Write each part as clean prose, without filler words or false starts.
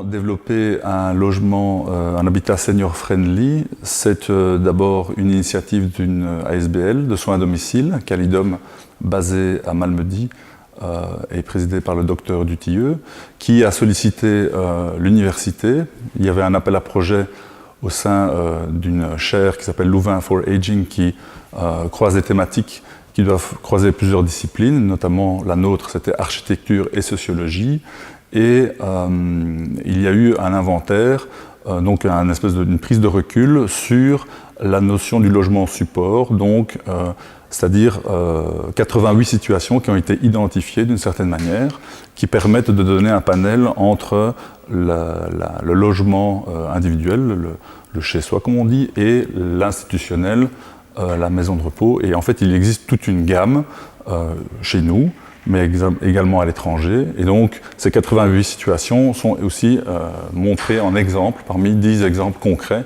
développer un logement, un habitat senior friendly, c'est d'abord une initiative d'une ASBL de soins à domicile, Calidom, basée à Malmedy et présidée par le docteur Dutilleux, qui a sollicité l'université. Il y avait un appel à projet au sein d'une chaire qui s'appelle Louvain for Aging, qui croise des thématiques qui doivent croiser plusieurs disciplines, notamment la nôtre, c'était architecture et sociologie. Et il y a eu un inventaire, donc une espèce d'une prise de recul sur la notion du logement support, donc c'est-à-dire 88 situations qui ont été identifiées d'une certaine manière, qui permettent de donner un panel entre le logement individuel, le chez-soi comme on dit, et l'institutionnel, la maison de repos. Et en fait, il existe toute une gamme chez nous, mais également à l'étranger. Et donc, ces 88 situations sont aussi montrées en exemples, parmi 10 exemples concrets,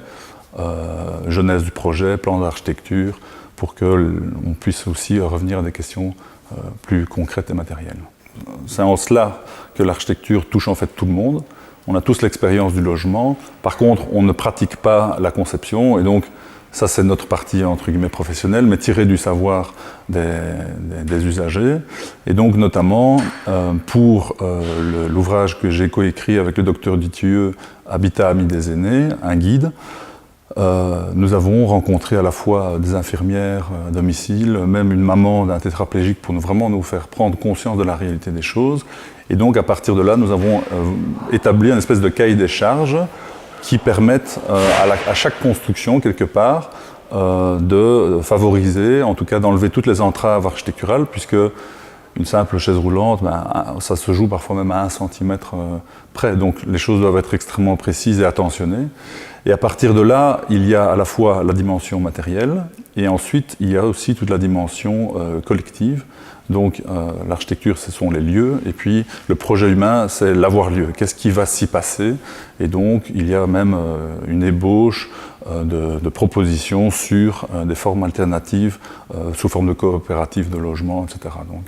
genèse du projet, plan d'architecture, pour qu'on puisse aussi revenir à des questions plus concrètes et matérielles. C'est en cela que l'architecture touche en fait tout le monde. On a tous l'expérience du logement. Par contre, on ne pratique pas la conception, et donc ça, c'est notre partie, entre guillemets, professionnelle, mais tirée du savoir des usagers. Et donc, notamment, pour l'ouvrage que j'ai coécrit avec le docteur Dutilleux, Habitat Ami des aînés, un guide, nous avons rencontré à la fois des infirmières à domicile, même une maman d'un tétraplégique, pour vraiment nous faire prendre conscience de la réalité des choses. Et donc, à partir de là, nous avons établi une espèce de cahier des charges qui permettent à chaque construction, quelque part, de favoriser, en tout cas d'enlever toutes les entraves architecturales, puisque une simple chaise roulante, ça se joue parfois même à 1 centimètre près. Donc les choses doivent être extrêmement précises et attentionnées. Et à partir de là, il y a à la fois la dimension matérielle, et ensuite il y a aussi toute la dimension collective. Donc l'architecture, ce sont les lieux, et puis le projet humain, c'est l'avoir-lieu. Qu'est-ce qui va s'y passer? Et donc il y a même une ébauche de propositions sur des formes alternatives sous forme de coopératives de logement, etc. Donc,